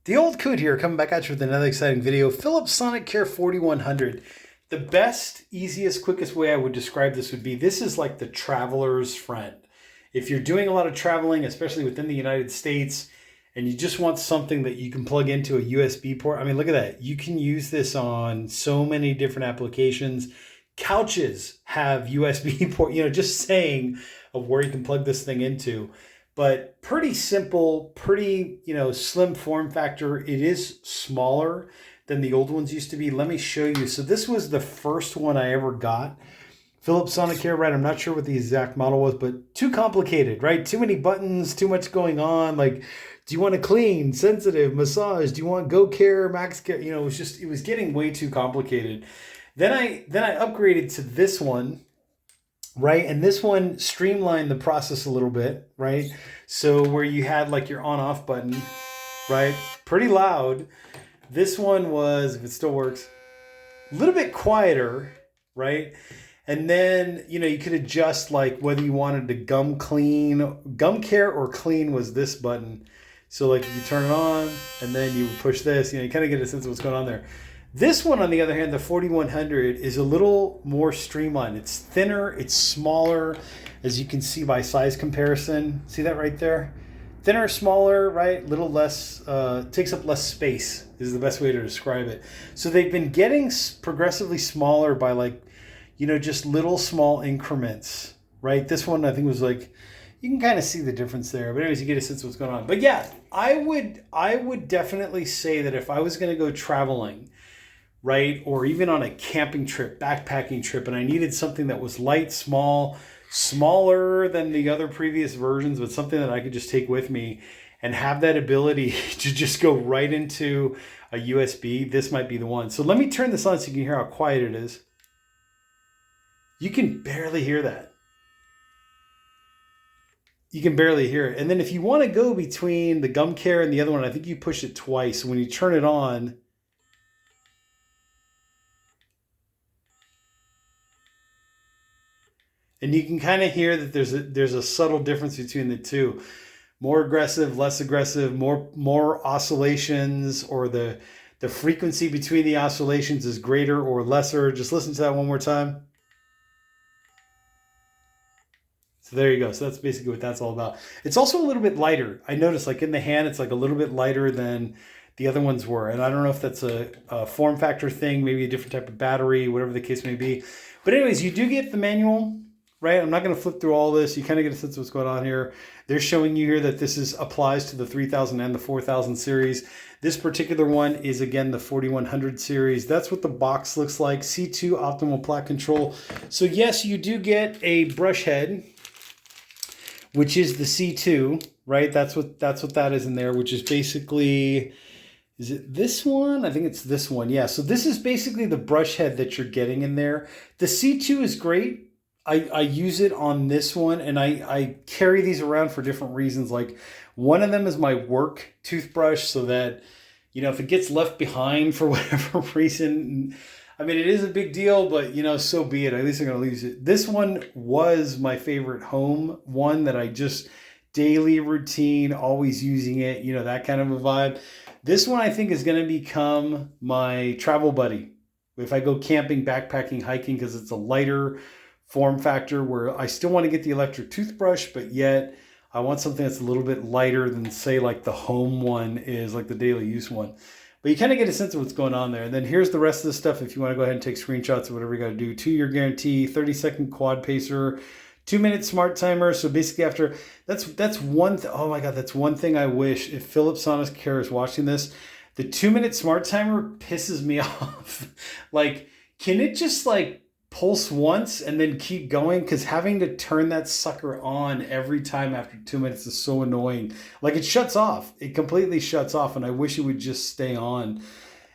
The old coot here, coming back at you with another exciting video. Philips Sonicare 4100. The best, easiest, quickest way I would describe this would be, this is like the traveler's friend. If you're doing a lot of traveling, especially within the United States, and you just want something that you can plug into a USB port, I mean, look at that. You can use this on so many different applications. Couches have USB port, just saying of where you can plug this thing into. But pretty simple, pretty, slim form factor. It is smaller than the old ones used to be. Let me show you. So this was the first one I ever got. Philips Sonicare, right? I'm not sure what the exact model was, but too complicated, right? Too many buttons, too much going on. Like, do you want to clean, sensitive, massage? Do you want Go Care, Max Care? It was getting way too complicated. Then I upgraded to this one, right? And this one streamlined the process a little bit, right? So where you had like your on off button, right? Pretty loud. This one was, if it still works, a little bit quieter, right? And then, you could adjust like whether you wanted to gum care or clean was this button. So like you turn it on and then you push this, you kind of get a sense of what's going on there. This one, on the other hand, the 4100, is a little more streamlined. It's thinner, it's smaller, as you can see by size comparison. See that right there? Thinner, smaller, right? Little less, takes up less space is the best way to describe it. So they've been getting progressively smaller by like, just little small increments, right? This one, I think, was like, you can kind of see the difference there. But anyways, you get a sense of what's going on. But yeah, I would definitely say that if I was going to go traveling, right? Or even on a camping trip, backpacking trip, and I needed something that was light, small, smaller than the other previous versions, but something that I could just take with me and have that ability to just go right into a USB, this might be the one. So let me turn this on so you can hear how quiet it is. You can barely hear that. You can barely hear it. And then if you want to go between the gum care and the other one, I think you push it twice. When you turn it on, and you can kind of hear that there's a subtle difference between the two. More aggressive, less aggressive, more oscillations, or the frequency between the oscillations is greater or lesser. Just listen to that one more time. So there you go. So that's basically what that's all about. It's also a little bit lighter. I noticed like in the hand, it's like a little bit lighter than the other ones were. And I don't know if that's a form factor thing, maybe a different type of battery, whatever the case may be. But anyways, you do get the manual, right? I'm not going to flip through all this. You kind of get a sense of what's going on here. They're showing you here that this applies to the 3000 and the 4000 series. This particular one is, again, the 4100 series. That's what the box looks like. C2 optimal plot control. So yes, you do get a brush head, which is the C2, right? That's what that is in there, which is basically, is it this one? I think it's this one. Yeah, so this is basically the brush head that you're getting in there. The C2 is great. I use it on this one, and I carry these around for different reasons. Like, one of them is my work toothbrush, so that, if it gets left behind for whatever reason, I mean, it is a big deal, but, so be it. At least I'm going to use it. This one was my favorite home one that I just daily routine, always using it, that kind of a vibe. This one I think is going to become my travel buddy. If I go camping, backpacking, hiking, because it's a lighter form factor where I still want to get the electric toothbrush, but yet I want something that's a little bit lighter than, say, like the home one is, like the daily use one. But you kind of get a sense of what's going on there. And then here's the rest of the stuff if you want to go ahead and take screenshots or whatever you got to do. 2-year guarantee, 30-second quad pacer, 2-minute smart timer. So basically after, that's one oh my God, that's one thing I wish, if Philips Sonicare is watching this, the 2-minute smart timer pisses me off. Like, can it just like pulse once and then keep going? Because having to turn that sucker on every time after 2 minutes is so annoying. Like, it shuts off. It completely shuts off, and I wish it would just stay on.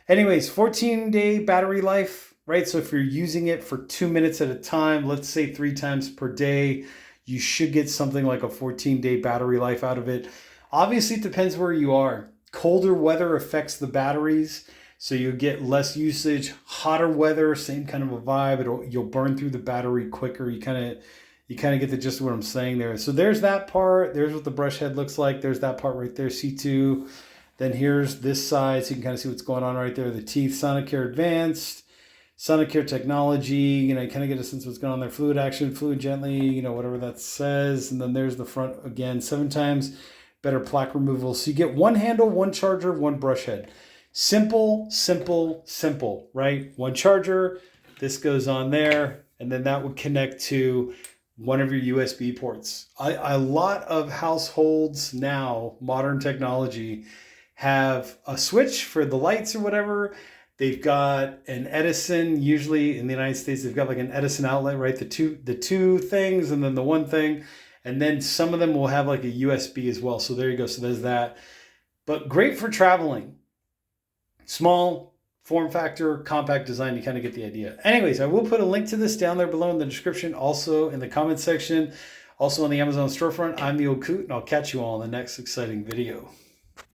Anyways, 14-day battery life, right? So if you're using it for 2 minutes at a time, let's say 3 times per day, you should get something like a 14-day battery life out of it. Obviously, it depends where you are. Colder weather affects the batteries, so you get less usage. Hotter weather, same kind of a vibe. You'll burn through the battery quicker. You kind of get the gist of what I'm saying there. So there's that part. There's what the brush head looks like. There's that part right there, C2. Then here's this side, so you can kind of see what's going on right there. The teeth, Sonicare Advanced, Sonicare Technology, you know, you kind of get a sense of what's going on there. Fluid action, fluid gently, you know, whatever that says. And then there's the front again, 7 times better plaque removal. So you get one handle, one charger, one brush head. Simple, simple, simple, right? One charger, this goes on there, and then that would connect to one of your USB ports. A lot of households now, modern technology, have a switch for the lights or whatever. They've got an Edison, usually in the United States, they've got like an Edison outlet, right? The two things and then the one thing. And then some of them will have like a USB as well. So there you go. So there's that. But great for traveling. Small, form factor, compact design, you kind of get the idea. Anyways, I will put a link to this down there below in the description, also in the comment section, also on the Amazon storefront. I'm the Old Coot, and I'll catch you all in the next exciting video.